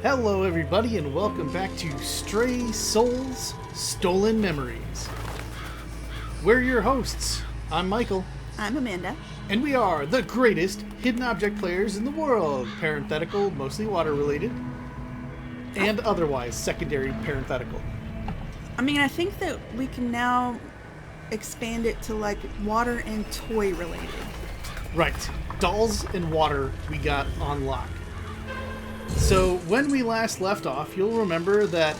Hello everybody and welcome back to Stray Souls, Stolen Memories. We're your hosts. I'm Michael. I'm Amanda. And we are the greatest hidden object players in the world. Parenthetical, mostly water related. And otherwise, secondary parenthetical. I mean, I think that we can now expand it to like water and toy related. Right. Dolls and water we got on lock. So when we last left off, you'll remember that,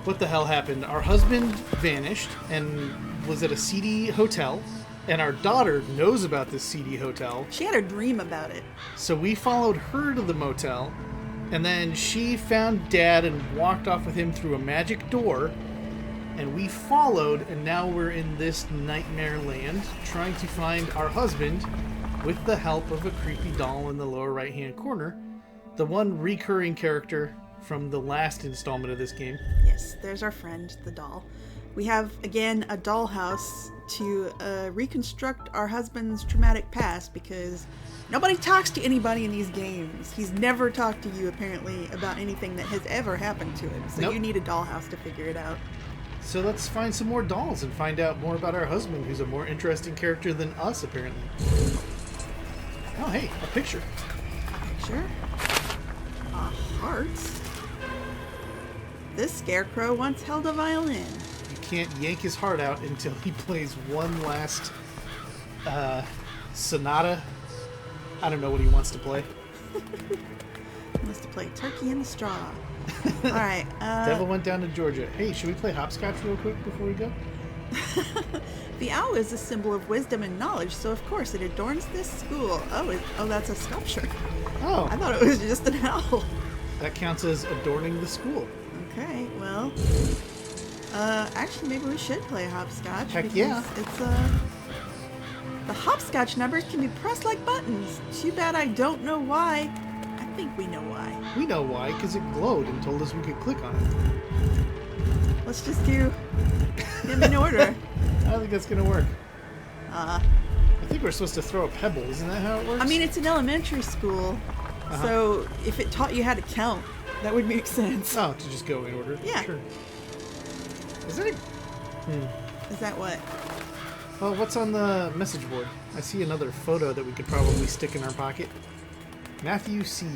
what the hell happened? Our husband vanished and was at a seedy hotel, and our daughter knows about this seedy hotel. She had a dream about it. So we followed her to the motel, and then she found Dad and walked off with him through a magic door, and we followed, and now we're in this nightmare land trying to find our husband with the help of a creepy doll in the lower right-hand corner. The one recurring character from the last installment of this game. Yes, there's our friend, the doll. We have, again, a dollhouse to reconstruct our husband's traumatic past because nobody talks to anybody in these games. He's never talked to you, apparently, about anything that has ever happened to him. So You need a dollhouse to figure it out. So let's find some more dolls and find out more about our husband, who's a more interesting character than us, apparently. Oh, hey, a picture. A picture? A heart. This scarecrow once held a violin. You can't yank his heart out until he plays one last sonata. I don't know what he wants to play. He wants to play Turkey in the Straw. All right. Devil went down to Georgia. Hey, should we play hopscotch real quick before we go? The owl is a symbol of wisdom and knowledge, so of course it adorns this school. Oh, that's a sculpture. Oh. I thought it was just an owl. That counts as adorning the school. Okay, well, actually maybe we should play hopscotch. Heck yeah. It's, the hopscotch numbers can be pressed like buttons. Too bad I don't know why. I think we know why. We know why, because it glowed and told us we could click on it. Let's just do them in order. I don't think that's going to work. I think we're supposed to throw a pebble. Isn't that how it works? I mean, it's an elementary school, so if it taught you how to count, that would make sense. Oh, to just go in order? Yeah. Sure. Is that Is that what? Well, what's on the message board? I see another photo that we could probably stick in our pocket. Matthew C.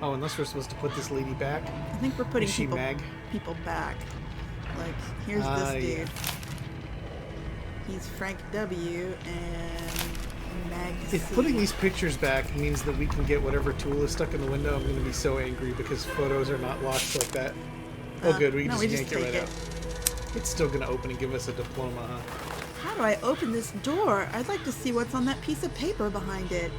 Oh, unless we're supposed to put this lady back. I think we're putting Is she people back. Like, here's this dude. Yeah. He's Frank W. and Mag C. If putting these pictures back means that we can get whatever tool is stuck in the window, I'm going to be so angry because photos are not locked like that. Oh, good. We can just yank it right out. It's still going to open and give us a diploma, huh? How do I open this door? I'd like to see what's on that piece of paper behind it.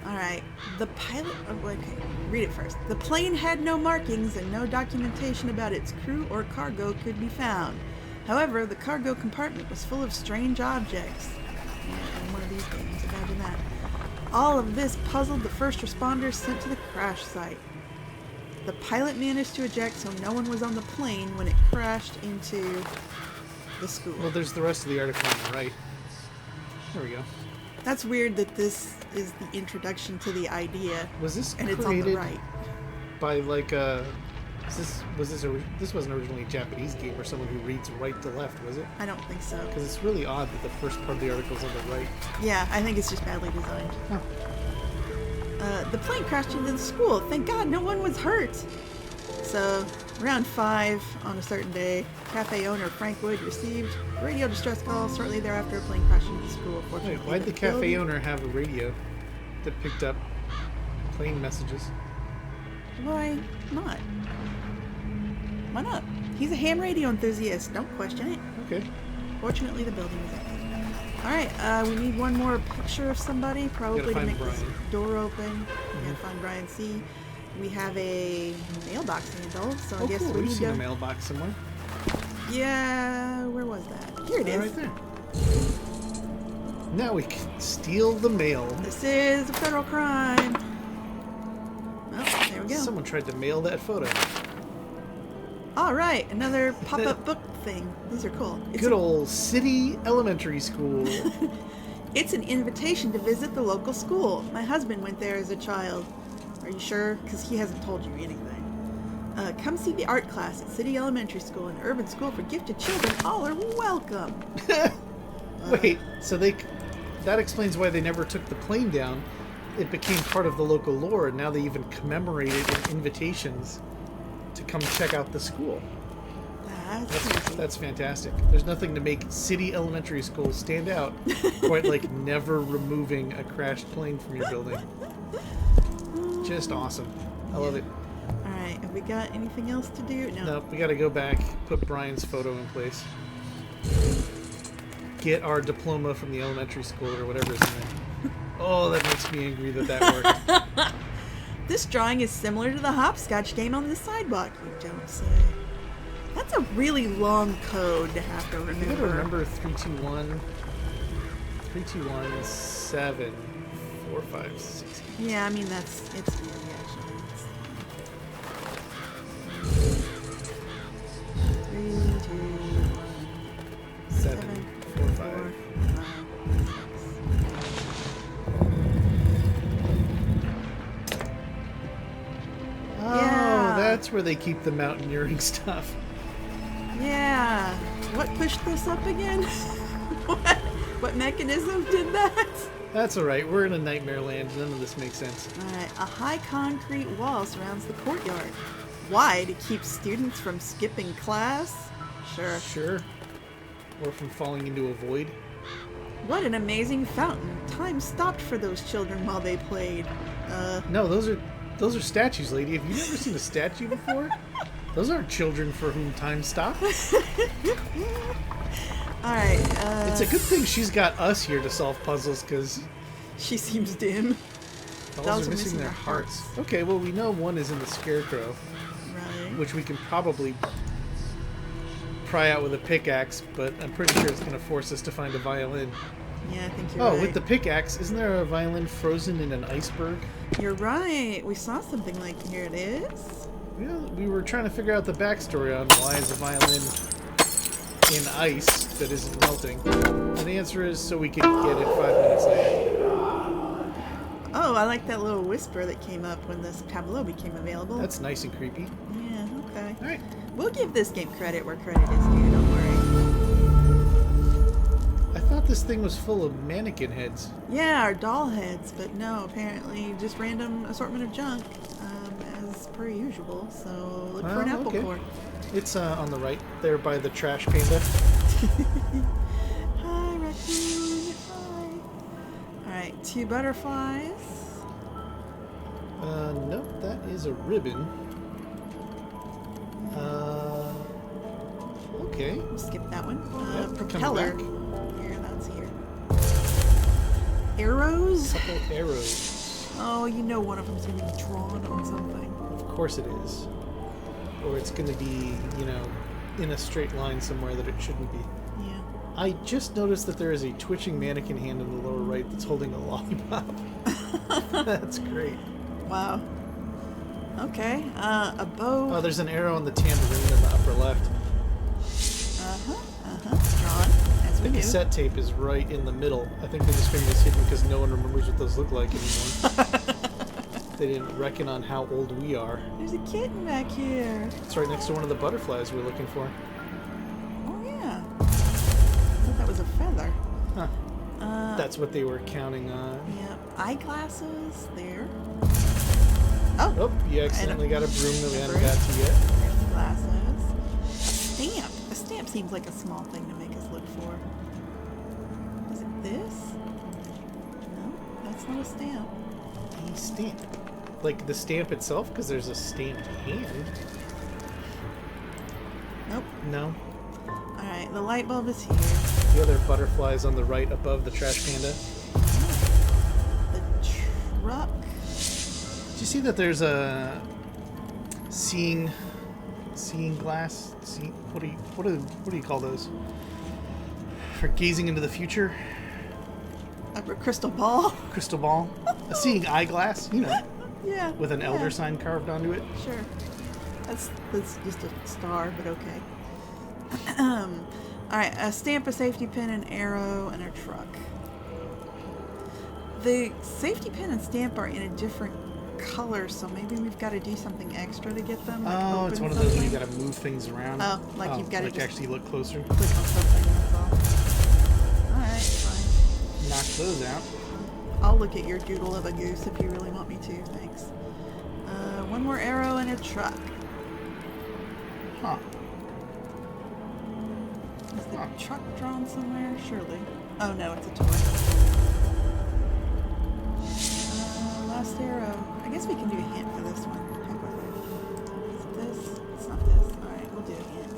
Alright, the pilot... Oh, okay, read it first. The plane had no markings and no documentation about its crew or cargo could be found. However, the cargo compartment was full of strange objects. Yeah, in one of these games, imagine that. All of this puzzled the first responders sent to the crash site. The pilot managed to eject so no one was on the plane when it crashed into the school. Well, there's the rest of the article on the right. There we go. That's weird that this is the introduction to the idea. Was this and created it's on the right by like this wasn't originally a Japanese game or someone who reads right to left, was it? I don't think so. Because it's really odd that the first part of the article is on the right. Yeah, I think it's just badly designed. Oh. The plane crashed into the school. Thank God no one was hurt. So, around 5 on a certain day, cafe owner Frank Wood received a radio distress call. Shortly thereafter, a plane crashed into the school. Wait, why'd the cafe owner have a radio that picked up plane messages? Why not? Why not? He's a ham radio enthusiast. Don't question it. Okay. Fortunately, the building was empty. Alright, we need one more picture of somebody, probably to make this door open. We gotta find Brian C. We have a mailbox handle, so I guess cool. we We've need seen to... a mailbox somewhere. Yeah, where was that? Here it is. Right there. Now we can steal the mail. This is a federal crime. Oh, there we go. Someone tried to mail that photo. Alright, another pop-up book thing. These are cool. Good old City Elementary School. It's an invitation to visit the local school. My husband went there as a child. Are you sure? Because he hasn't told you anything. Come see the art class at City Elementary School and Urban School for Gifted Children. All are welcome. Wait, so that explains why they never took the plane down. It became part of the local lore, and now they even commemorate it with invitations to come check out the school. That's fantastic. There's nothing to make City Elementary School stand out quite like never removing a crashed plane from your building. Just awesome. I love it. Alright, have we got anything else to do? No. Nope, we gotta go back, put Brian's photo in place. Get our diploma from the elementary school or whatever is in there. Oh, that makes me angry that worked. This drawing is similar to the hopscotch game on the sidewalk, you don't say. That's a really long code to have to remember. You gotta remember 321, 7, 4, 5, 6. Yeah, I mean, it's easy, actually. 3, 2, 1, 7, 4, 5. 6. Oh, Yeah. that's where they keep the mountaineering stuff. Yeah. What pushed this up again? What mechanism did that? That's alright, we're in a nightmare land. None of this makes sense. Alright, a high concrete wall surrounds the courtyard. Why? To keep students from skipping class? Sure. Sure. Or from falling into a void. What an amazing fountain. Time stopped for those children while they played. No, those are statues, lady. Have you never seen a statue before? Those aren't children for whom time stopped. Alright, It's a good thing she's got us here to solve puzzles, because she seems dim. dolls are missing their hearts. Okay, well, we know one is in the scarecrow, Right. which we can probably pry out with a pickaxe, but I'm pretty sure it's going to force us to find a violin. Yeah, I think you're Oh, right. with the pickaxe, isn't there a violin frozen in an iceberg? You're right. We saw something like, here it is. Yeah, we were trying to figure out the backstory on why is a violin in ice that isn't melting. And the answer is so we could get it 5 minutes later. Oh, I like that little whisper that came up when this tableau became available. That's nice and creepy. Yeah, okay. Alright. We'll give this game credit where credit is due, don't worry. I thought this thing was full of mannequin heads. Yeah, our doll heads, but no, apparently just random assortment of junk, as per usual, so look for an apple okay. core. It's on the right, there by the trash panda. Hi, raccoon. Hi. Alright, 2 butterflies. Nope, that is a ribbon. Okay. We'll skip that one. Yep, we're coming Propeller. back. Here, that's here. Arrows? Couple arrows. Oh, you know one of them's going to be drawn on something. Of course it is. Or it's going to be, in a straight line somewhere that it shouldn't be. Yeah. I just noticed that there is a twitching mannequin hand in the lower right that's holding a lollipop. That's great. Wow. Okay. A bow. Oh, there's an arrow on the tambourine in the upper left. Drawn, as we The do. cassette tape is right in the middle. I think they just figured it's hidden because no one remembers what those look like anymore. They didn't reckon on how old we are. There's a kitten back here. It's right next to one of the butterflies we're looking for. Oh, yeah. I thought that was a feather. Huh. That's what they were counting on. Yep. Eyeglasses. There. Oh, you accidentally got a broom that we hadn't got to yet. There's the glasses. A stamp. A stamp seems like a small thing to make us look for. Is it this? No, that's not a stamp. A stamp. Like the stamp itself, because there's a stamped hand. Nope. No. Alright, the light bulb is here. The other butterflies on the right above the trash panda. The truck. Did you see that there's a seeing glass? What do you call those? For gazing into the future? A crystal ball. Crystal ball? A seeing eyeglass, Yeah. with an elder sign carved onto it. Sure. That's just a star, but okay. Alright, a stamp, a safety pin, an arrow, and a truck. The safety pin and stamp are in a different color, so maybe we've got to do something extra to get them. Like Oh, open it's one of those where you something. gotta move things around. Oh, like you've got to like just actually look closer. click on something, that's all. Alright, fine. Knock those out. I'll look at your doodle of a goose if you really want me to, thanks. One more arrow and a truck. Huh. Is the Huh. truck drawn somewhere? Surely. Oh no, it's a toy. Last arrow. I guess we can do a hint for this one. Heck with it. Is it this? It's not this. Alright, we'll do a hint.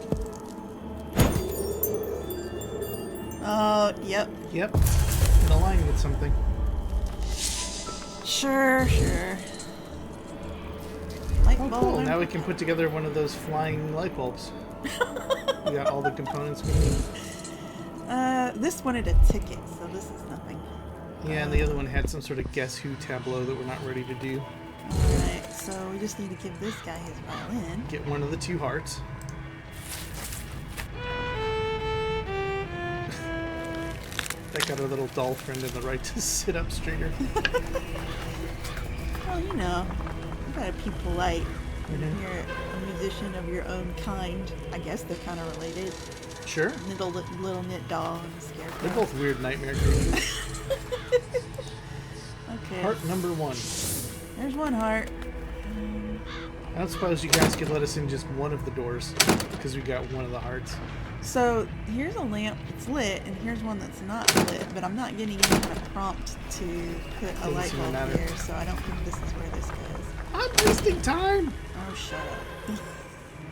Oh, yep. Yep. In line with something. Sure, sure. Light Oh, bulb. cool. Now we can put together one of those flying light bulbs. We got all the components we need. This wanted a ticket, so this is nothing. Yeah, and the other one had some sort of Guess Who tableau that we're not ready to do. Alright, so we just need to give this guy his violin. Get one of the 2 hearts. That got our little doll friend in the right to sit up straighter. Well, you know, you gotta be polite. Mhm. You're a musician of your own kind. I guess they're kind of related. Sure. Little knit doll and scarecrow. They're both weird nightmare creatures. Okay. Heart number 1. There's one heart. I don't suppose you guys could let us in just one of the doors, because we got one of the hearts. So here's a lamp that's lit, and here's one that's not lit, but I'm not getting any kind of prompt to put a Doesn't light seem to bulb matter. here, so I don't think this is where this goes. I'm wasting time! Oh, shut up.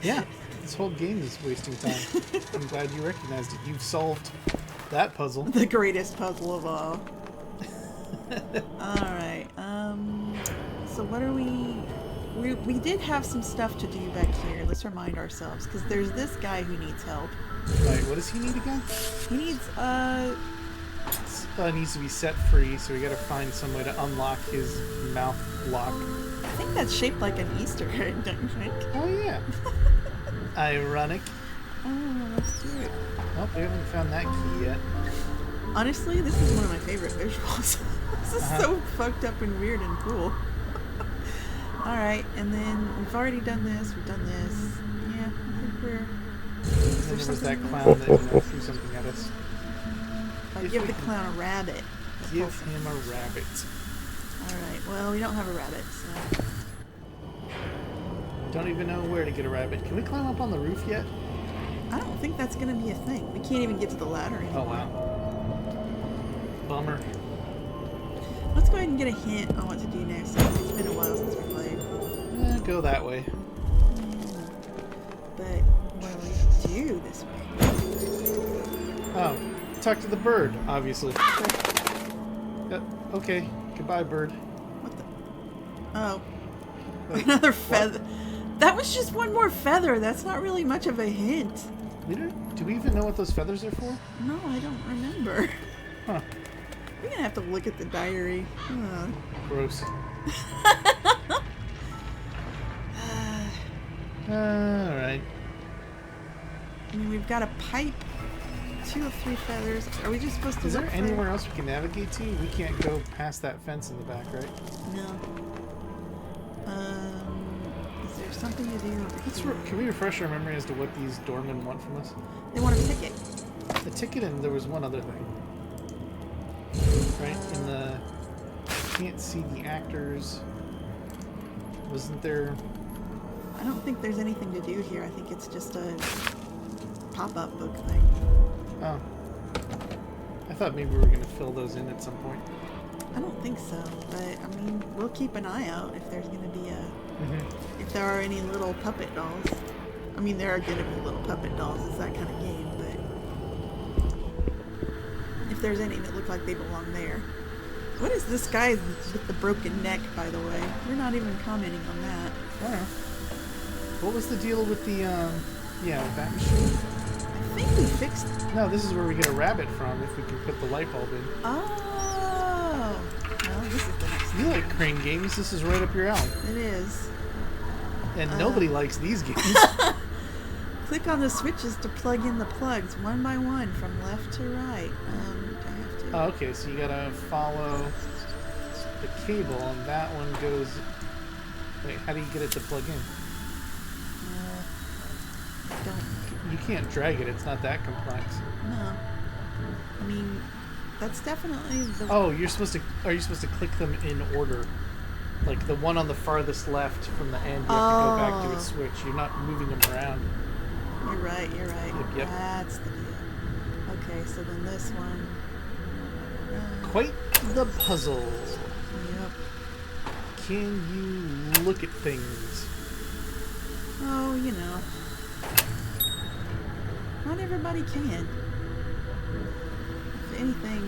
Yeah, this whole game is wasting time. I'm glad you recognized it. You've solved that puzzle. The greatest puzzle of all. Alright, so what are we did have some stuff to do back here. Let's remind ourselves, because there's this guy who needs help. Right, what does he need again? He needs, Needs to be set free, so we gotta find some way to unlock his mouth lock. I think that's shaped like an Easter egg, don't you think? Oh yeah. Ironic. Oh, let's do it. Oh, we haven't found that key yet. Honestly, this is one of my favorite visuals. This is so fucked up and weird and cool. Alright, and then we've already done this, we've done this. Yeah, I think we're... And then there was that clown that threw something at us. If I give the clown a rabbit. Give him a rabbit. Alright, well, we don't have a rabbit, so... Don't even know where to get a rabbit. Can we climb up on the roof yet? I don't think that's going to be a thing. We can't even get to the ladder anymore. Oh wow. Bummer. Let's go ahead and get a hint on what to do next. It's been a while since we played. Go that way. But what do we do this way? Oh, talk to the bird, obviously. Okay, goodbye, bird. What the? Oh. Wait, Another what? feather. That was just one more feather. That's not really much of a hint. Do we even know what those feathers are for? No, I don't remember. Huh. We're going to have to look at the diary. Gross. Alright. I mean, we've got a pipe, 2 of 3 feathers. Are we just supposed to Is there look for- anywhere else we can navigate to? We can't go past that fence in the back, right? No. Is there something to do over here? Can we refresh our memory as to what these doormen want from us? They want a ticket. A ticket, and there was one other thing. Right? In the... Can't see the actors. Wasn't there... I don't think there's anything to do here. I think it's just a pop-up book thing. Oh. I thought maybe we were going to fill those in at some point. I don't think so, but I mean, we'll keep an eye out if there's going to be a... Mm-hmm. If there are any little puppet dolls. I mean, there are going to be little puppet dolls. It's that kind of game, but... If there's any that look like they belong there. What is this guy with the broken neck, by the way? We're not even commenting on that. I don't know. What was the deal with the, with that machine? I think we fixed... No, this is where we get a rabbit from if we can put the light bulb in. Oh! Well, this is the next You like crane games. This is right up your alley. It is. And nobody likes these games. Click on the switches to plug in the plugs one by one from left to right. Do I have to? Oh, okay, so you gotta follow the cable, and that one goes Wait, how do you get it to plug in? Don't. You can't drag it. It's not that complex. No. I mean, that's definitely the. Oh, you're supposed to. Are you supposed to click them in order? Like the one on the farthest left from the end, you have to go back to a switch. You're not moving them around. You're right. Yep. That's the deal. Okay, so then this one. Quite the puzzle. Yep. Can you look at things? Oh, you know. Not everybody can. If anything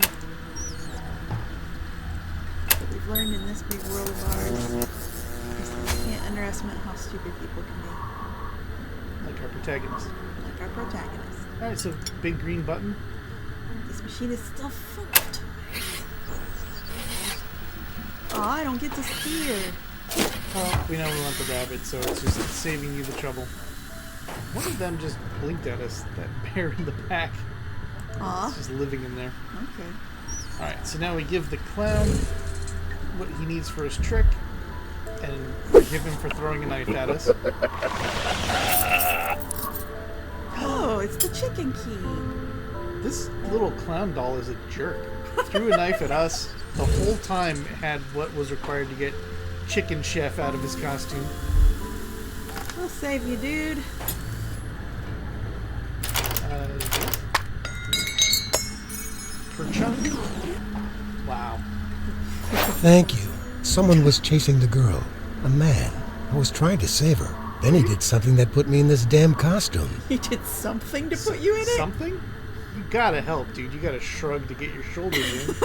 that we've learned in this big world of ours is that we can't underestimate how stupid people can be. Like our protagonist. Like our protagonist. Alright, so big green button. This machine is still full of toys. Oh, I don't get to steer. Well, we know we want the rabbit, so it's just saving you the trouble. One of them just blinked at us, that bear in the back. Aw. It's just living in there. Okay. Alright, so now we give the clown what he needs for his trick, and forgive him for throwing a knife at us. Oh, it's the chicken key. This little clown doll is a jerk. Threw a knife at us. The whole time had what was required to get Chicken Chef out of his costume. We'll save you, dude. Per chunk. Wow. Thank you. Someone was chasing the girl. A man. I was trying to save her. Then he did something that put me in this damn costume. He did something to put you in it? Something? You gotta help, dude. You gotta shrug to get your shoulders in.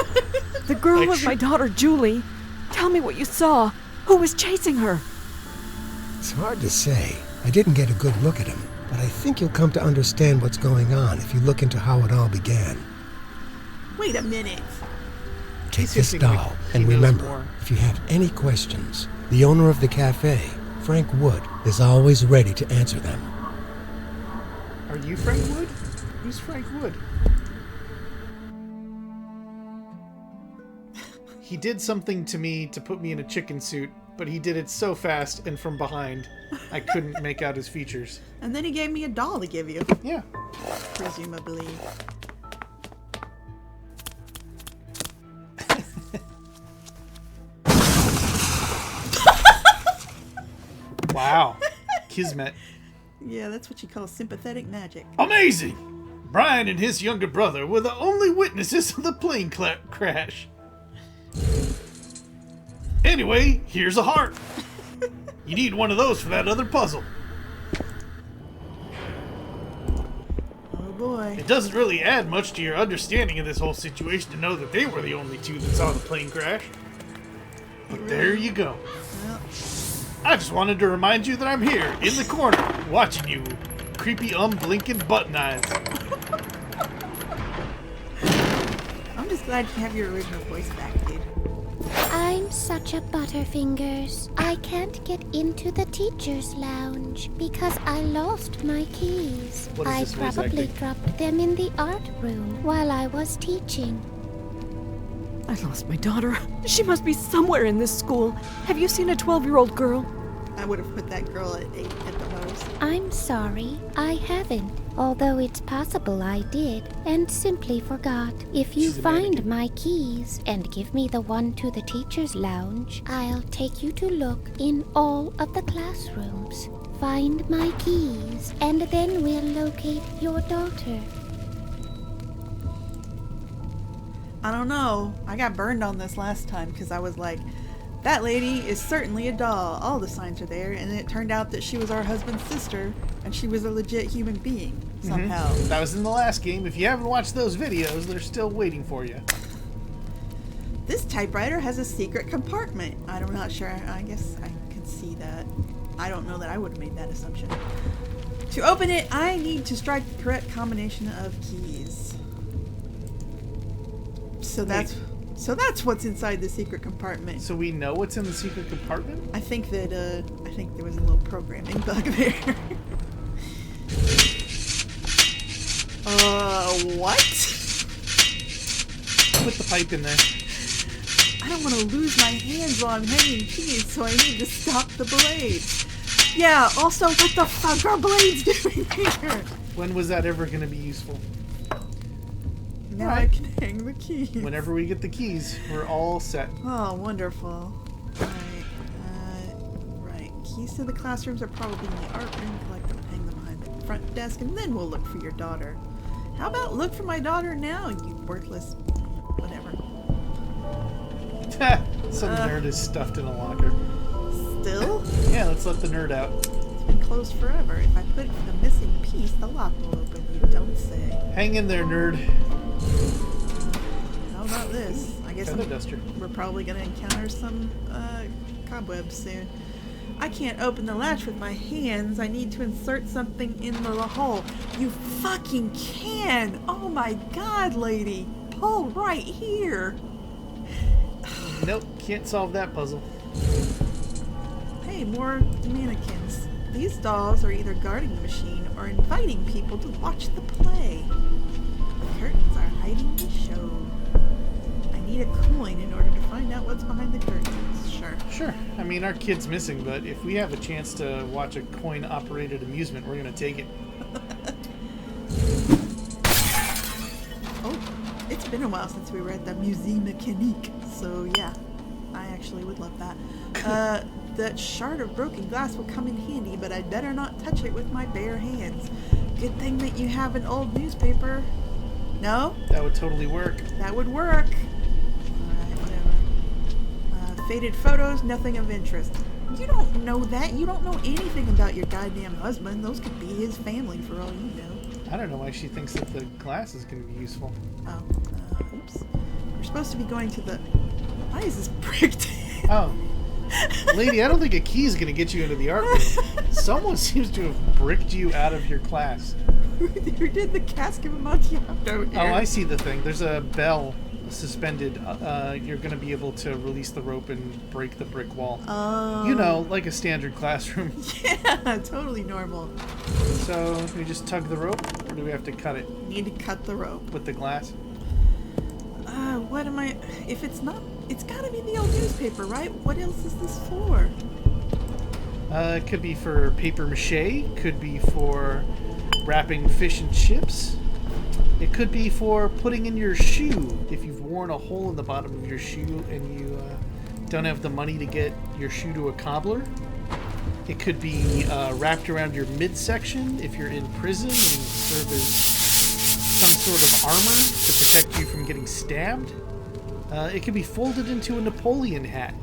The girl Like, was my daughter, Julie. Tell me what you saw. Who was chasing her? It's hard to say. I didn't get a good look at him, but I think you'll come to understand what's going on if you look into how it all began. Wait a minute. Take He's this hissing like doll, he and knows remember, more. if you have any questions, the owner of the cafe, Frank Wood, is always ready to answer them. Are you Frank Wood? Who's Frank Wood? He did something to me to put me in a chicken suit, but he did it so fast and from behind, I couldn't make out his features. And then he gave me a doll to give you, Yeah. presumably. Wow. Kismet. Yeah, that's what you call sympathetic magic. Amazing! Brian and his younger brother were the only witnesses of the plane crash. Anyway, here's a heart. You need one of those for that other puzzle. Oh boy. It doesn't really add much to your understanding of this whole situation to know that they were the only two that saw the plane crash. But there you go. Well, I just wanted to remind you that I'm here, in the corner, watching you. Creepy, blinking button eyes. I'm just glad you have your original voice back, dude. I'm such a butterfingers. I can't get into the teacher's lounge because I lost my keys. What is I this voice probably acting? dropped them in the art room while I was teaching. I lost my daughter. She must be somewhere in this school. Have you seen a 12-year-old girl? I would have put that girl at 8 at the most. I'm sorry, I haven't. Although it's possible I did, and simply forgot. If you She's a find mannequin. my keys and give me the one to the teacher's lounge, I'll take you to look in all of the classrooms. Find my keys, and then we'll locate your daughter. I don't know. I got burned on this last time because I was like, that lady is certainly a doll. All the signs are there. And it turned out that she was our husband's sister and she was a legit human being somehow. That was in the last game. If you haven't watched those videos, they're still waiting for you. This typewriter has a secret compartment. I'm not sure. I guess I can see that. I don't know that I would have made that assumption. To open it, I need to strike the correct combination of keys. So that's what's inside the secret compartment. So we know what's in the secret compartment? I think that I think there was a little programming bug there. What? Put the pipe in there. I don't want to lose my hands while I'm hanging keys, so I need to stop the blades. Yeah, also, what the fuck are blades doing here? When was that ever going to be useful? Now Right. I can hang the keys. Whenever we get the keys, we're all set. Oh, wonderful. Right. Keys to the classrooms are probably in the art room. Collect them and hang them behind the front desk, and then we'll look for your daughter. How about look for my daughter now, you worthless... whatever. Some nerd is stuffed in a locker. Still? Yeah, let's let the nerd out. It's been closed forever. If I put the missing piece, the lock will open. You don't say. Hang in there, nerd. How about this? I guess Feather duster. we're probably going to encounter some cobwebs soon. I can't open the latch with my hands. I need to insert something in the hole. You fucking can! Oh my god, lady! Pull right here! Nope, can't solve that puzzle. Hey, more mannequins. These dolls are either guarding the machine or inviting people to watch the play. The curtains are hiding the show. I need a coin in order to find out what's behind the curtains. Sure. I mean, our kid's missing, but if we have a chance to watch a coin-operated amusement, we're going to take it. Oh, it's been a while since we were at the Musée Mécanique, so yeah, I actually would love that. That shard of broken glass will come in handy, but I'd better not touch it with my bare hands. Good thing that you have an old newspaper. No? That would totally work. That would work. Alright, whatever. Faded photos, nothing of interest. You don't know that. You don't know anything about your goddamn husband. Those could be his family for all you know. I don't know why she thinks that the glass is going to be useful. Oh, oops. We're supposed to be going to the... Why is this bricked? Oh. Lady, I don't think a key is going to get you into the art room. Someone seems to have bricked you out of your class. Who did the cask of Amontillado here? Oh, I see the thing. There's a bell suspended. You're going to be able to release the rope and break the brick wall. Oh. You know, like a standard classroom. Yeah, totally normal. So, we just tug the rope, or do we have to cut it Need to cut the rope. with the glass? What am I... If it's not... It's gotta be the old newspaper, right? What else is this for? It could be for paper mache. Could be for wrapping fish and chips. It could be for putting in your shoe. If you've worn a hole in the bottom of your shoe and you don't have the money to get your shoe to a cobbler. It could be wrapped around your midsection if you're in prison and serve as some sort of armor to protect you from getting stabbed. It could be folded into a Napoleon hat.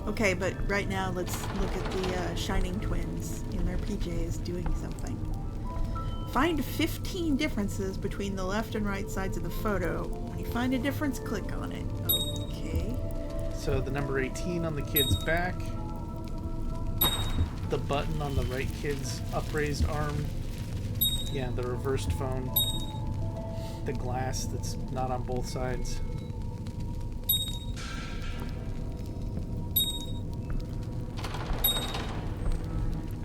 Okay, but right now let's look at the Shining Twins in their PJs doing something. Find 15 differences between the left and right sides of the photo. When you find a difference, click on it. Okay. So the number 18 on the kid's back. The button on the right kid's upraised arm. Yeah, the reversed phone. The glass that's not on both sides.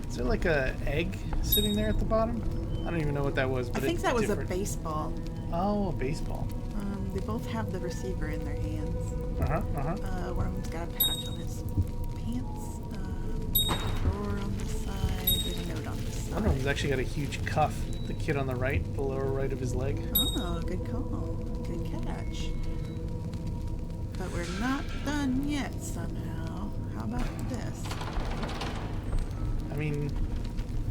Is there like a egg sitting there at the bottom? I don't even know what that was, but I think it's that was different. a baseball. Oh, a baseball. They both have the receiver in their hands. Uh-huh. One of them's got a patch on his pants. Drawer on the side. There's a note on the side. One of them's actually got a huge cuff. The kid on the right, the lower right of his leg. Oh, good call. Good catch. But we're not done yet somehow. How about this? I mean,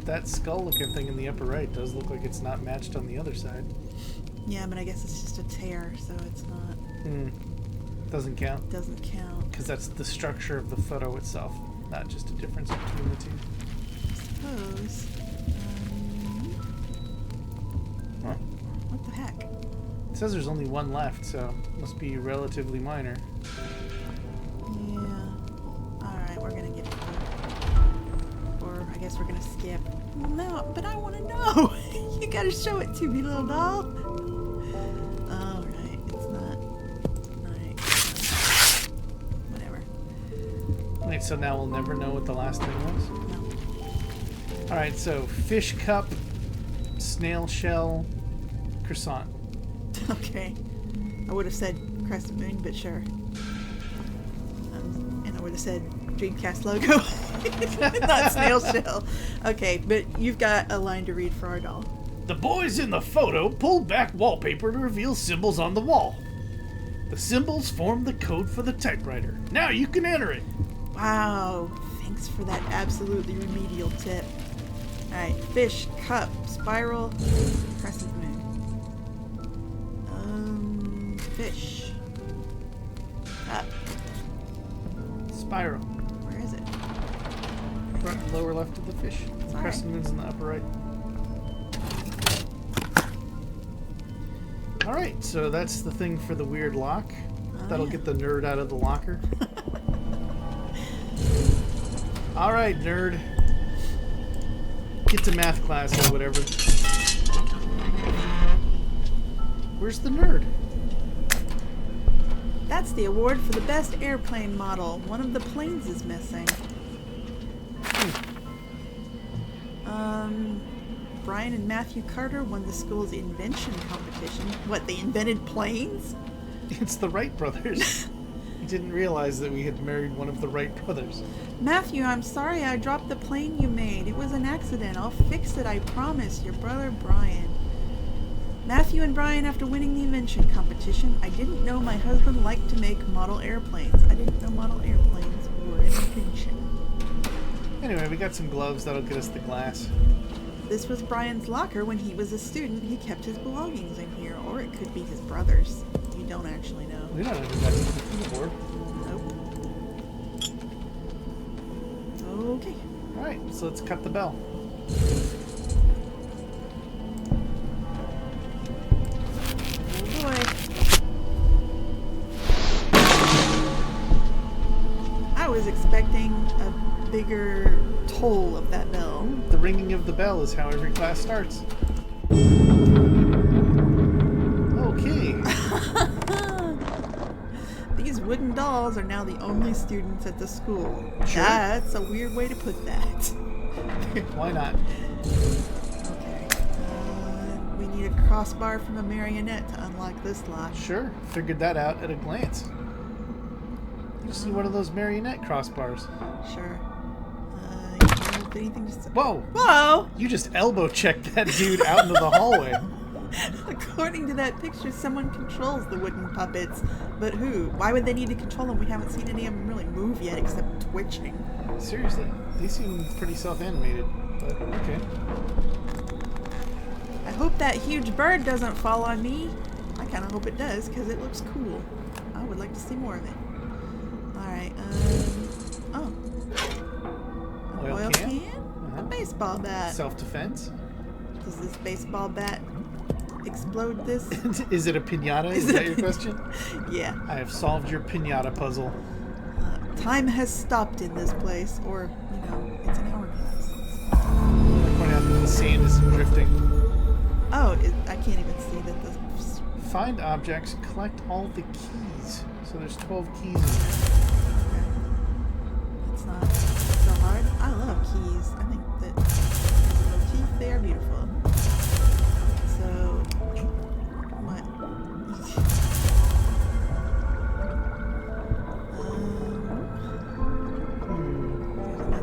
that skull-looking thing in the upper right does look like it's not matched on the other side. Yeah, but I guess it's just a tear, so it's not... Doesn't count. Doesn't count. Because that's the structure of the photo itself, not just a difference between the two. I suppose. Huh. What the heck? It says there's only one left, so it must be relatively minor. Yeah. Alright, we're gonna get to it. Or I guess we're gonna skip. No, but I want to know! You gotta show it to me, little doll! Alright, it's not... Alright. Whatever. Wait, so now we'll never know what the last thing was? No. Alright, so fish cup, snail shell, croissant. Okay. I would have said crescent moon, but sure. have said Dreamcast logo, not snail shell. Okay, but you've got a line to read for our doll. The boys in the photo pulled back wallpaper to reveal symbols on the wall. The symbols form the code for the typewriter. Now you can enter it. Wow, thanks for that absolutely remedial tip. Alright, fish, cup, spiral, crescent moon. Fish. Cup. Spiral. Where is it? Front, lower left of the fish. Sorry. Crescent moon's in the upper right. Alright, so that's the thing for the weird lock. That'll yeah. get the nerd out of the locker. Alright, nerd. Get to math class or whatever. Where's the nerd? That's the award for the best airplane model. One of the planes is missing. Brian and Matthew Carter won the school's invention competition. What, they invented planes? It's the Wright brothers. You didn't realize that we had married one of the Wright brothers. Matthew, I'm sorry I dropped the plane you made. It was an accident. I'll fix it, I promise. Your brother, Brian. Matthew and Brian, after winning the invention competition, I didn't know my husband liked to make model airplanes. I didn't know model airplanes were an invention. Anyway, we got some gloves. That'll get us the glass. This was Brian's locker when he was a student. He kept his belongings in here, or it could be his brother's. You don't actually know. We don't know who got to the keyboard. Nope. Okay. Alright, so let's cut the bell. Oh boy. I was expecting a bigger toll of that bell. The ringing of the bell is how every class starts. Okay. These wooden dolls are now the only students at the school. Sure. That's a weird way to put that. Why not? Okay. We need a crossbar from a marionette to unlock this lock. Sure. Figured that out at a glance. You just need one of those marionette crossbars. Sure. You know, if anything just... Whoa! Whoa! You just elbow checked that dude out into the hallway. According to that picture, someone controls the wooden puppets. But who? Why would they need to control them? We haven't seen any of them really move yet, except twitching. Seriously, they seem pretty self-animated, but okay. I hope that huge bird doesn't fall on me. I kind of hope it does, because it looks cool. I would like to see more of it. Alright, oh. An oil can? A baseball bat. Self-defense? Does this baseball bat explode this? Is it a piñata? Is that your question? Yeah. I have solved your piñata puzzle. Time has stopped in this place, or, you know, it's an hourglass. Point out that the sand is drifting. Oh, I can't even see that the... Find objects, collect all the keys. So there's 12 keys in there. It's not so hard. I love keys. I think that as a motif, they are beautiful. So, what? There's another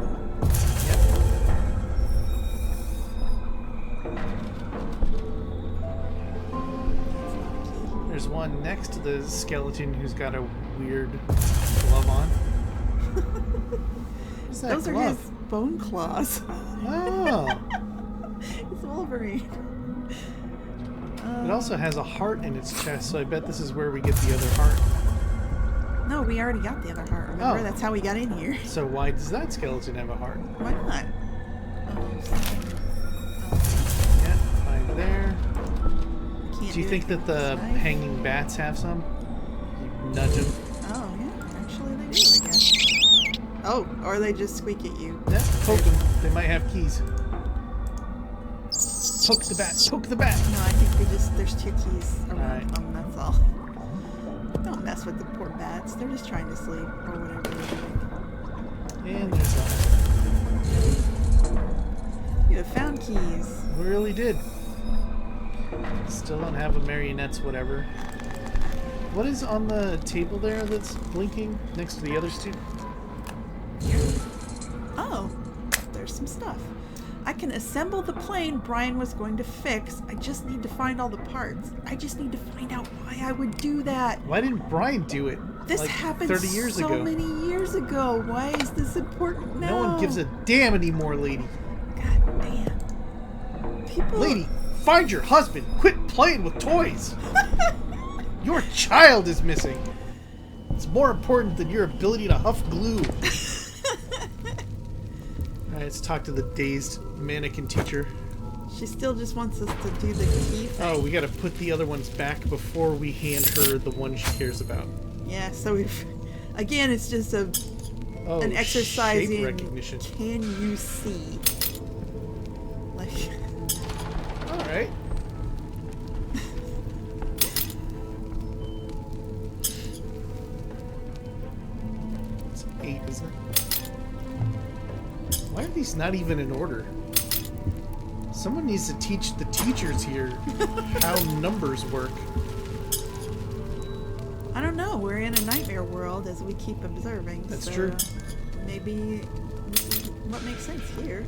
one. Yep. There's one next to the skeleton who's got a weird glove on. What's that Those glove? are his bone claws. Oh. It's Wolverine. It also has a heart in its chest, so I bet this is where we get the other heart. No, we already got the other heart. Remember, Oh. that's how we got in here. So why does that skeleton have a heart? Why not? Yeah, right there. Can't Do you think that the Right. hanging bats have some? You nudge them. Oh, yeah. Actually, they do, I guess. Oh, or they just squeak at you. Yeah, poke them. They might have keys. Poke the bat. Poke the bat. No, I think there's two keys around Alright. them, that's all. Don't mess with the poor bats. They're just trying to sleep, or whatever they're doing. And there's that. You have found keys. We really did. Still don't have a marionette's whatever. What is on the table there that's blinking next to the other student? Oh, there's some stuff. I can assemble the plane Brian was going to fix. I just need to find all the parts. I just need to find out why I would do that. Why didn't Brian do it? This like happened 30 years so ago. many years ago. Why is this important now? No one gives a damn anymore, lady. God damn. People... Lady, find your husband. Quit playing with toys. Your child is missing. It's more important than your ability to huff glue. Alright, let's talk to the dazed mannequin teacher. She still just wants us to do the key thing. Oh, we gotta put the other ones back before we hand her the one she cares about. Yeah, so we've... Again, it's just an exercise shape in recognition. can you see? Like... Alright. It's 8, isn't it? Why are these not even in order? Someone needs to teach the teachers here how numbers work. I don't know. We're in a nightmare world as we keep observing. That's so true. Maybe this is what makes sense here.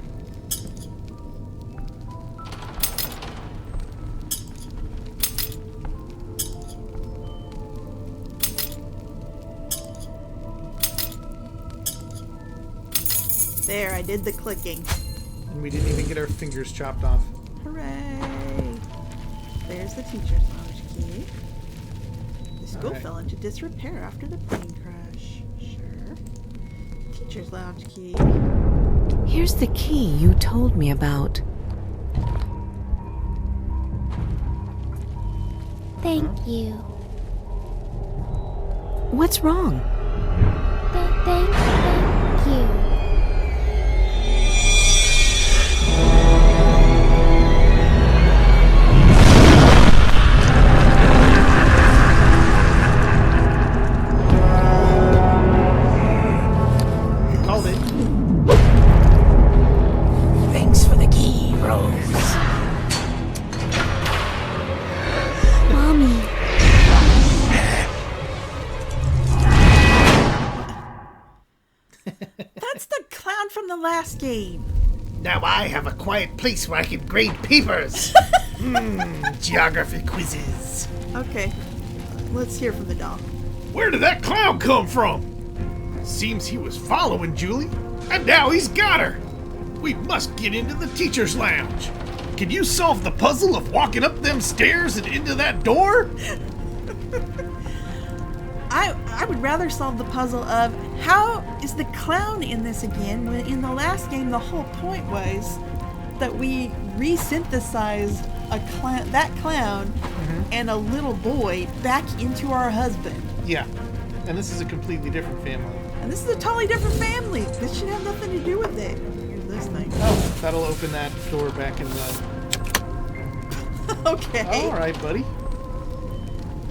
There, I did the clicking. And we didn't even get our fingers chopped off. Hooray! There's the teacher's lounge key. The school Alright. fell into disrepair after the plane crash. Sure. Teacher's lounge key. Here's the key you told me about. Thank you. What's wrong? Thank you. Called it. Thanks for the key, Rose. Mommy. That's the clown from the last game. Now I have a quiet place where I can grade papers. Geography quizzes. Okay, let's hear from the doll. Where did that clown come from? Seems he was following Julie, and now he's got her. We must get into the teacher's lounge. Can you solve the puzzle of walking up them stairs and into that door? I would rather solve the puzzle of how is the clown in this again when in the last game the whole point was that we resynthesized that clown and a little boy back into our husband. Yeah. And this is a completely different family. And this is a totally different family. This should have nothing to do with it. Here's this thing. Oh, that'll open that door back in the... Okay. Alright, buddy.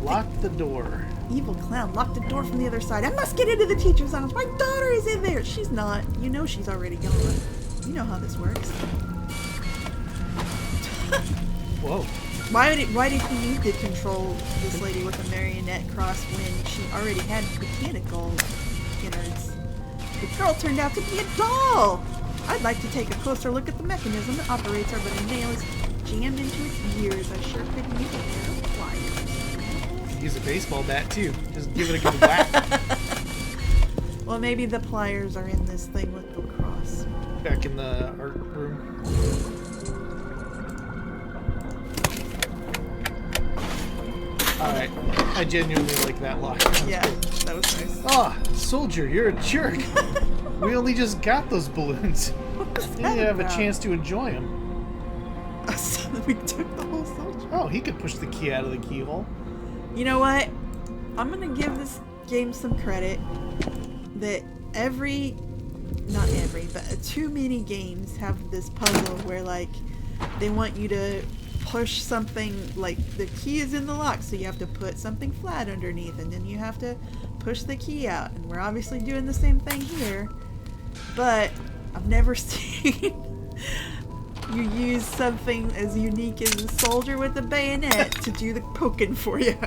Lock the door. Evil clown locked the door from the other side. I must get into the teacher's lounge. My daughter is in there. She's not. You know she's already gone. You know how this works. Whoa. Why did he need to control this lady with a marionette cross when she already had mechanical innards? The girl turned out to be a doll! I'd like to take a closer look at the mechanism that operates her, but a nail is jammed into its ears. I sure could use a pair of pliers. Use a baseball bat, too. Just give it a good whack. Well, maybe the pliers are in this thing with the cross. Back in the art room. Alright. I genuinely like that lock. That was Yeah, good. that was nice. Ah, soldier, you're a jerk. We only just got those balloons. What was You that didn't have a about? chance to enjoy them. We took the whole soldier. Oh, he could push the key out of the keyhole. You know what? I'm gonna give this game some credit that not every, but too many games have this puzzle where like they want you to push something, like the key is in the lock, so you have to put something flat underneath and then you have to push the key out, and we're obviously doing the same thing here, but I've never seen you use something as unique as a soldier with a bayonet to do the poking for you.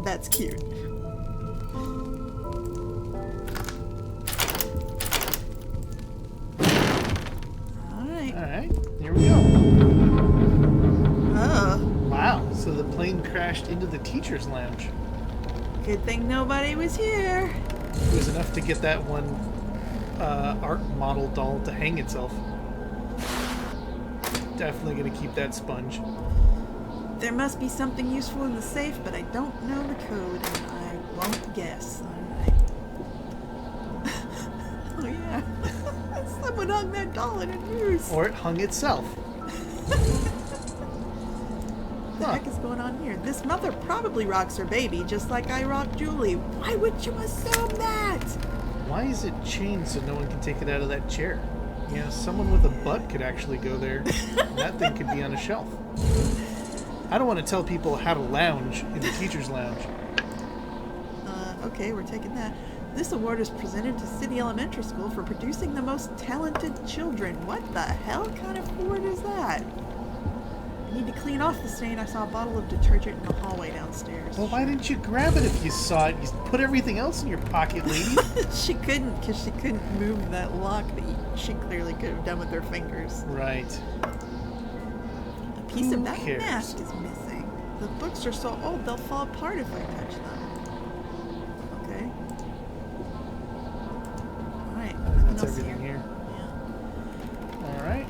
That's cute. Alright, here we go. Oh, Wow, so the plane crashed into the teacher's lounge. good thing nobody was here. It was enough to get that one art model doll to hang itself. Definitely gonna keep that sponge. There must be something useful in the safe, but I don't know the code, and I won't guess. Alright. Oh yeah. Someone hung that doll in a noose. Or it hung itself. What the heck is going on here? This mother probably rocks her baby, just like I rock Julie. Why would you assume that? Why is it chained so no one can take it out of that chair? You know, someone with a butt could actually go there. That thing could be on a shelf. I don't want to tell people how to lounge in the teacher's lounge. Okay, we're taking that. This award is presented to City Elementary School for producing the most talented children. What the hell kind of award is that? I need to clean off the stain. I saw a bottle of detergent in the hallway downstairs. Well, why didn't you grab it if you saw it? You put everything else in your pocket, lady. She couldn't, because she couldn't move that lock that she clearly could have done with her fingers. Right. A piece of Who that cares? mask is missing. The books are so old they'll fall apart if I touch them. Okay. Alright, nothing That's else everything here. Yeah. All right.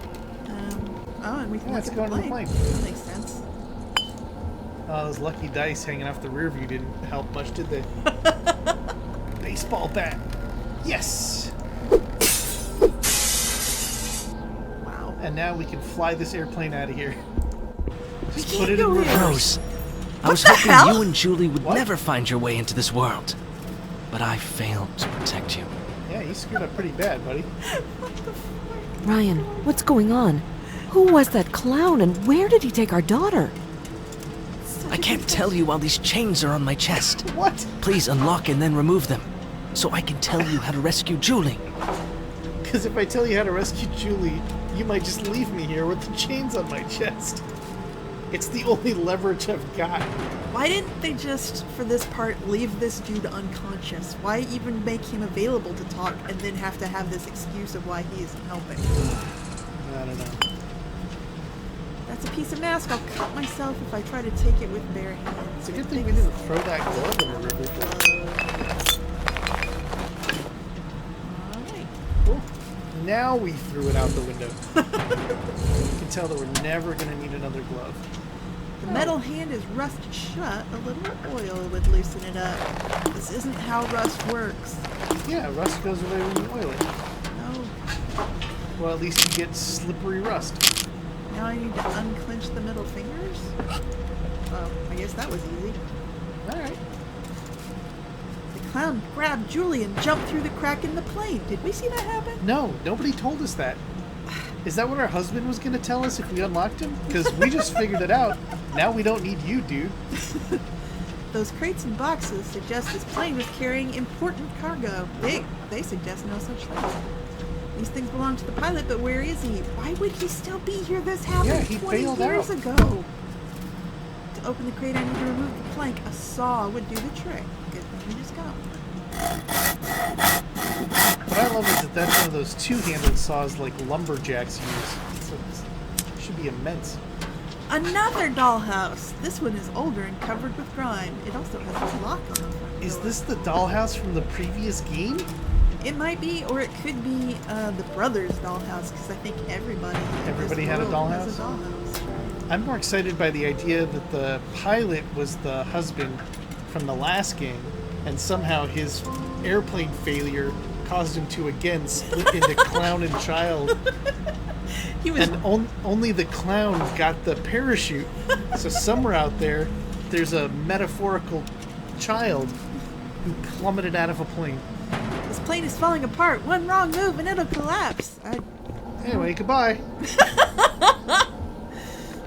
Oh, and we can Yeah, look let's at go the into the plane. plane. That makes sense. Oh, those lucky dice hanging off the rear view didn't help much, did they? Baseball bat. Yes. Wow. And now we can fly this airplane out of here. We Just can't put it go in here. reverse. Rose, I was the hoping hell? you and Julie would What? never find your way into this world. But I failed to protect you. Yeah, you screwed up pretty bad, buddy. Ryan, what's going on? Who was that clown and where did he take our daughter? I can't tell you while these chains are on my chest. What? Please unlock and then remove them, so I can tell you how to rescue Julie. Because if I tell you how to rescue Julie, you might just leave me here with the chains on my chest. It's the only leverage I've got. Why didn't they just, for this part, leave this dude unconscious? Why even make him available to talk and then have to have this excuse of why he isn't helping? I don't know. That's a piece of mask. I'll cut myself if I try to take it with bare hands. It's a good thing we didn't throw that glove in the river. Alright. Cool. Now we threw it out the window. You can tell that we're never going to need another glove. The metal hand is rusted shut. A little oil would loosen it up. This isn't how rust works. Yeah, rust goes away when you oil it. No. Well, at least you get slippery rust. Now I need to unclench the middle fingers? Oh, I guess that was easy. Alright. The clown grabbed Julie and jumped through the crack in the plane. Did we see that happen? No, nobody told us that. Is that what our husband was going to tell us if we unlocked him? Because we just figured it out. Now we don't need you, dude. Those crates and boxes suggest this plane was carrying important cargo. They suggest no such thing. These things belong to the pilot, but where is he? Why would he still be here? This happened Yeah, he 20 bailed years out. ago. To open the crate, I need to remove the plank. A saw would do the trick. Good thing we just got one. What I love is that that's one of those two-handed saws like lumberjacks use. It should be immense. Another dollhouse. This one is older and covered with grime. It also has a lock on the front Is door. this the dollhouse from the previous game? It might be, or it could be the brothers' dollhouse, because I think everybody in this Everybody had a world has a dollhouse? dollhouse. I'm more excited by the idea that the pilot was the husband from the last game, and somehow his airplane failure caused him to again split into clown and child. He was And only the clown got the parachute. So somewhere out there, there's a metaphorical child who plummeted out of a plane. This plane is falling apart. One wrong move and it'll collapse. Anyway, goodbye.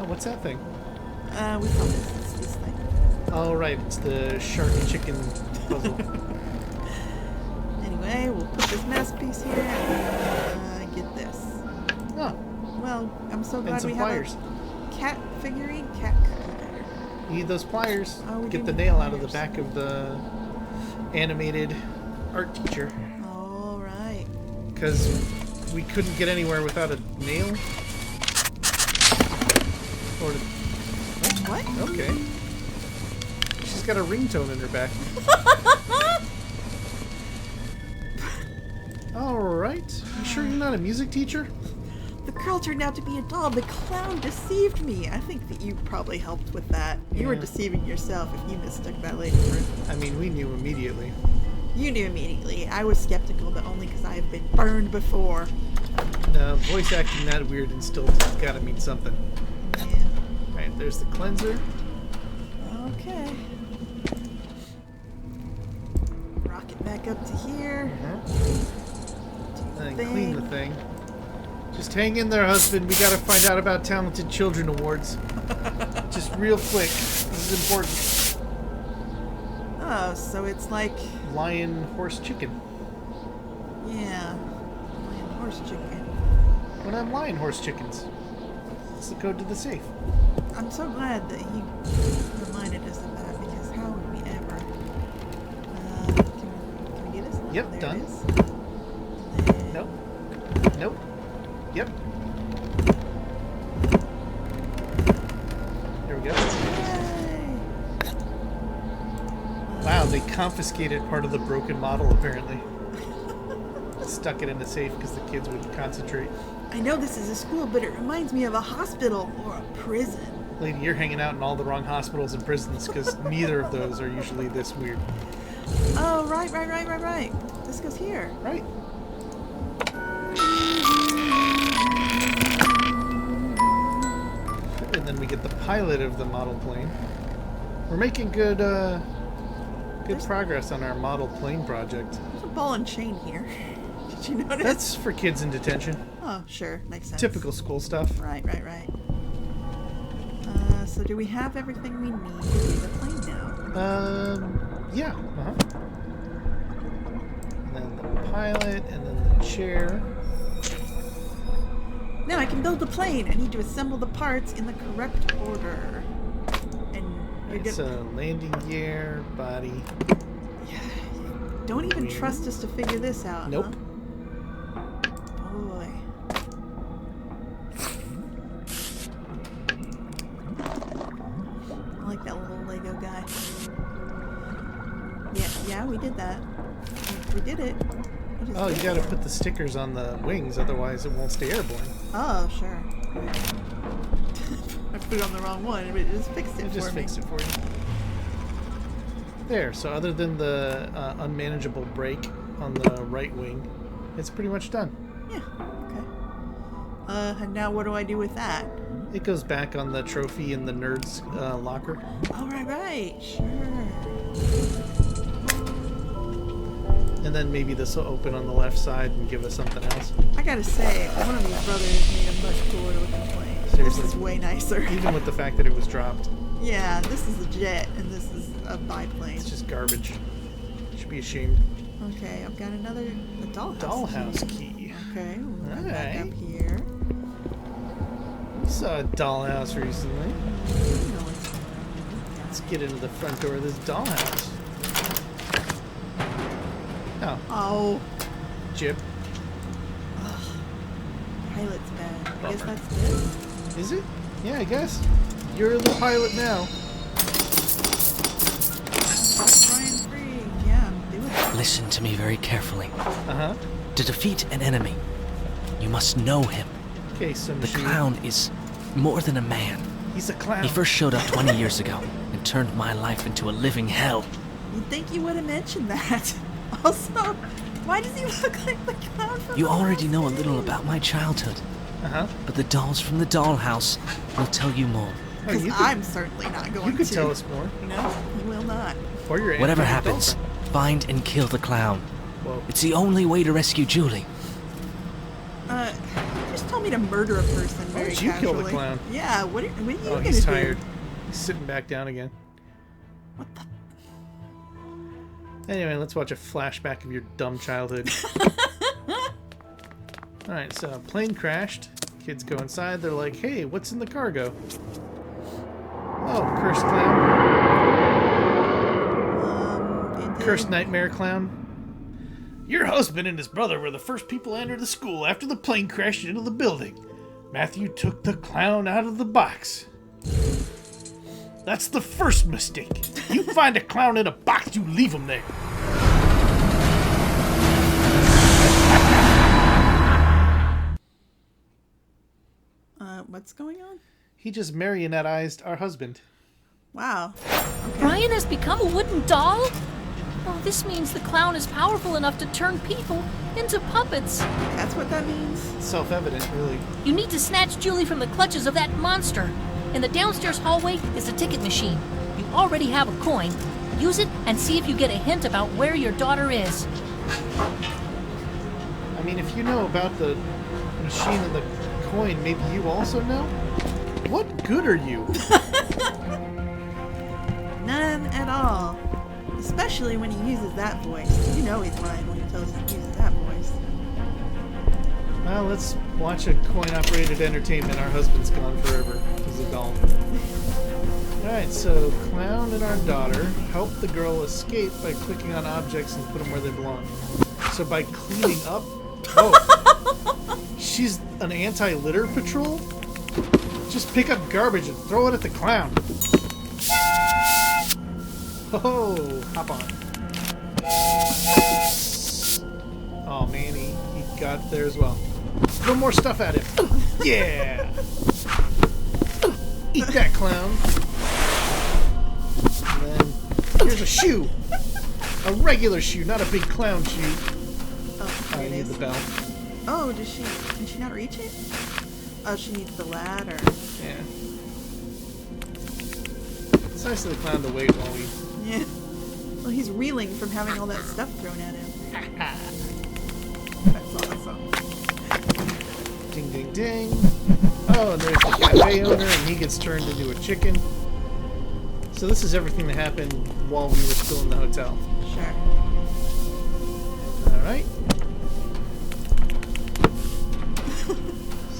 Oh, what's that thing? We saw this. It's this thing. Oh, right, it's the shark chicken puzzle. Anyway, we'll put this masterpiece here and get this. Oh, Well, I'm so glad some we have pliers. a cat figurine. Cat cutter. you need those pliers. Oh, we Get do the need nail out of the pliers. back of the animated art teacher. All right. Because we couldn't get anywhere without a nail. Or What? okay. She's got a ringtone in her back. Alright. You sure you're not a music teacher? The girl turned out to be a doll. The clown deceived me. I think that you probably helped with that. You were Yeah. deceiving yourself if you mistook that lady for... I mean, we knew immediately. You knew immediately. I was skeptical, but only because I have been burned before. Voice acting that weird and still gotta mean something. Yeah. Alright, there's the cleanser. Okay. Rock it back up to here. And then clean the thing. Just hang in there, husband. We gotta find out about Talented Children Awards. Just real quick. This is important. Oh, so it's like... Lion, horse, chicken. Yeah. Lion, horse, chicken. When I'm lion, horse, chickens. It's the code to the safe. I'm so glad that you reminded us of that, because how would we ever... can we do this? Yep, There done. It is. And then- Nope. Nope. Yep. There we go. Yay! Wow, they confiscated part of the broken model, apparently. Stuck it in the safe because the kids would concentrate. I know this is a school, but it reminds me of a hospital or a prison. Lady, you're hanging out in all the wrong hospitals and prisons because neither of those are usually this weird. Oh, right. This goes here. Right. And then we get the pilot of the model plane. We're making good progress on our model plane project. There's a ball and chain here. Did you notice? That's for kids in detention. Oh, sure. Makes sense. Typical school stuff. Right. So do we have everything we need to do the plane now? Yeah. And then the pilot, and then the chair. Now I can build the plane. I need to assemble the parts in the correct order. And you're It's a landing gear, body. Don't even trust us to figure this out. Nope. Huh? Boy. I like that little Lego guy. Yeah, we did that. We did it. We just Oh, did you gotta it. put the stickers on the wings, otherwise it won't stay airborne. Oh, sure. I put it on the wrong one, but it just fixed it It for just me. fixed it for you. There, so other than the unmanageable brake on the right wing, it's pretty much done. Yeah, okay. And now what do I do with that? It goes back on the trophy in the nerd's locker. Oh, right. Sure. And then maybe this will open on the left side and give us something else. I gotta say, one of these brothers made a much cooler looking plane. Seriously. This is way nicer. Even with the fact that it was dropped. Yeah, this is a jet, and this is a biplane. It's just garbage. Should be ashamed. Okay, I've got another dollhouse. Dollhouse key. Okay, we'll run back Alright. up here. We saw a dollhouse recently. No, it's Let's get into the front door of this dollhouse. Oh, oh, Jib. pilot's bad. I guess Bummer. that's this. Is it? Yeah, I guess. You're the pilot now. Flying free. Yeah, I'm doing it. Listen to me very carefully. Uh-huh. To defeat an enemy, you must know him. Okay, so The machine. clown is more than a man. He's a clown. He first showed up 20 years ago and turned my life into a living hell. You'd think you would have mentioned that. Also, why does he look like the clown from You the already last know a movie? little about my childhood, Uh-huh. but the dolls from the dollhouse will tell you more. Oh, Because you could, I'm certainly not going you could to. tell us more. No, he will not. Or your Whatever animated happens, find and kill the clown. Whoa. It's the only way to rescue Julie. You just told me to murder a person very did you kill the casually. clown? Yeah, what are you Oh, gonna he's do? tired. He's sitting back down again. What the? Anyway, let's watch a flashback of your dumb childhood. Alright, so plane crashed. Kids go inside. They're like, hey, what's in the cargo? Oh, cursed clown. Cursed nightmare clown. Your husband and his brother were the first people to enter the school after the plane crashed into the building. Matthew took the clown out of the box. That's the first mistake. You find a clown in a box, you leave him there. What's going on? He just marionetized our husband. Wow. Brian has become a wooden doll? Oh, this means the clown is powerful enough to turn people into puppets. That's what that means? Self-evident, really. You need to snatch Julie from the clutches of that monster. In the downstairs hallway is a ticket machine. You already have a coin. Use it and see if you get a hint about where your daughter is. I mean, if you know about the machine and the coin, maybe you also know? What good are you? None at all. Especially when he uses that voice. You know he's lying when he tells you he uses that voice. Well, let's watch a coin-operated entertainment. Our husband's gone forever. He's a doll. Alright, so Clown and our daughter help the girl escape by clicking on objects and put them where they belong. So by cleaning up... Oh! She's an anti-litter patrol? Just pick up garbage and throw it at the clown. Oh, hop on. Oh man, he got there as well. Throw more stuff at him. Yeah! Eat that, clown. And then here's a shoe. A regular shoe, not a big clown shoe. Oh, I there it need is. the bell. Oh, can she not reach it? Oh, she needs the ladder. Yeah. It's nice of the clown to wait while we... Yeah. Well, he's reeling from having all that stuff thrown at him. That's awesome. Ding, ding, ding. Oh, and there's the cafe owner, and he gets turned into a chicken. So this is everything that happened while we were still in the hotel. Sure. Alright.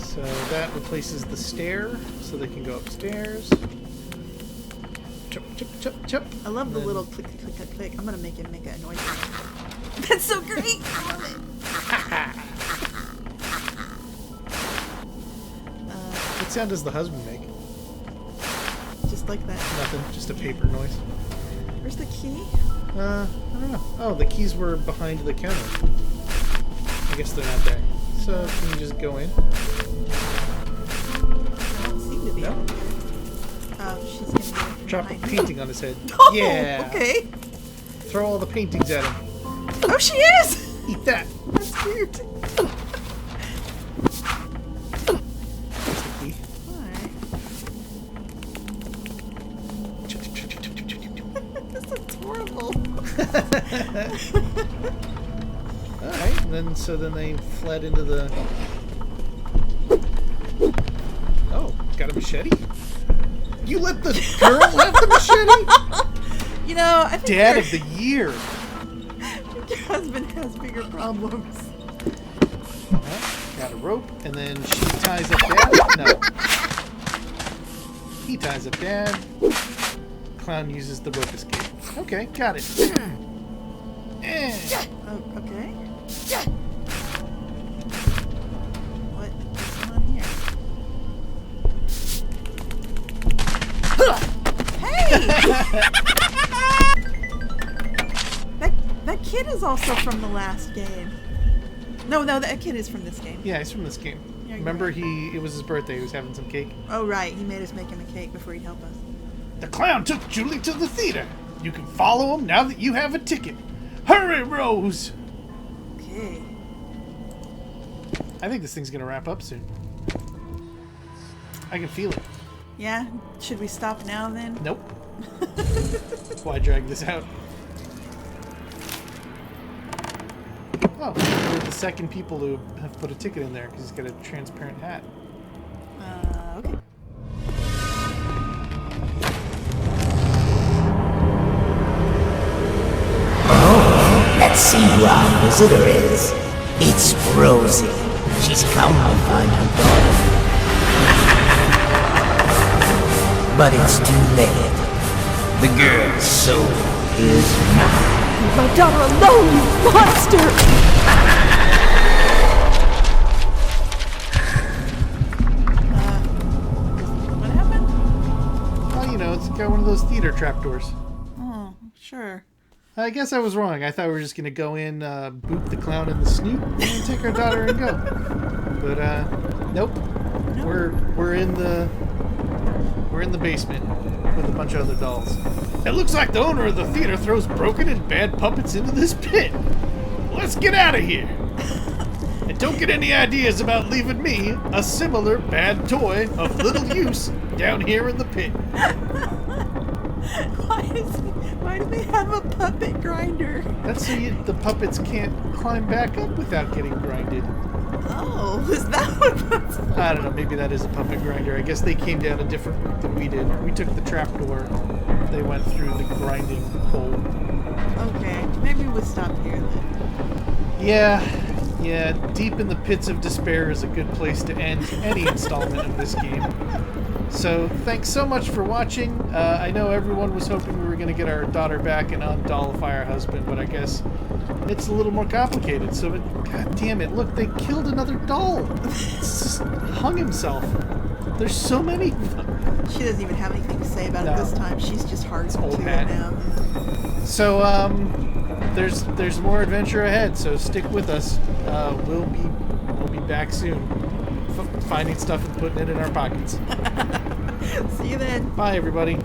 So that replaces the stair, so they can go upstairs. Chop, chop, chop, chop. I love the And little click, click, click, click. I'm gonna make him make a noise. That's so great! I love it. What sound does the husband make? Just like that. Nothing, just a paper noise. Where's the key? I don't know. Oh, the keys were behind the counter. I guess they're not there. So can you just go in? I don't seem to be No? able to. Oh, she's gonna go from Drop a behind. painting on his head. Oh, Yeah! okay. Throw all the paintings at him. Oh, she is! Eat that! That's cute. That's the key. Alright. This looks horrible. Alright, and then they fled into the... Oh, got a machete? You let the girl have the machete? You know, I think Dad your, of the year! your husband has bigger problems. Got a rope, and then she ties up Dad. No. He ties up Dad. Clown uses the rope escape. Okay, got it. Eh. Oh, okay. What's going on here? Hey! that kid is also from the last game. No, that kid is from this game. Yeah, he's from this game. Yeah, you're Remember, right. it was his birthday. He was having some cake. Oh, right. He made us make him a cake before he'd help us. The clown took Julie to the theater. You can follow him now that you have a ticket. Hurry, Rose! Okay. I think this thing's gonna wrap up soon. I can feel it. Yeah? Should we stop now then? Nope. Why drag this out? Oh, we're the second people who have put a ticket in there because he's got a transparent hat. Okay. Let's see who our visitor is. It's Rosie. She's come to find her daughter. But it's too late. The girl's soul is mine. Leave my daughter alone, you monster! What happened? trapdoors. Oh, sure. I guess I was wrong. I thought we were just gonna go in, boot the clown in the snoot, and take our daughter and go. But nope. No. We're in the basement with a bunch of other dolls. It looks like the owner of the theater throws broken and bad puppets into this pit. Let's get out of here. And don't get any ideas about leaving me, a similar bad toy of little use, down here in the pit. Why do they have a puppet grinder? That's so the puppets can't climb back up without getting grinded. Oh, is that what that's... I don't know, maybe that is a puppet grinder. I guess they came down a different route than we did. We took the trapdoor. They went through the grinding hole. Okay, maybe we'll stop here then. Yeah, deep in the pits of despair is a good place to end any installment of this game. So, thanks so much for watching. I know everyone was hoping we were going to get our daughter back and undollify our husband, but I guess it's a little more complicated. So, god damn it, look, they killed another doll. Just hung himself. There's so many of them. She doesn't even have anything to say about it this time. She's just hard old to it hat. now. So, there's more adventure ahead, so stick with us. We'll be back soon. Finding stuff and putting it in our pockets. See you then. Bye, everybody.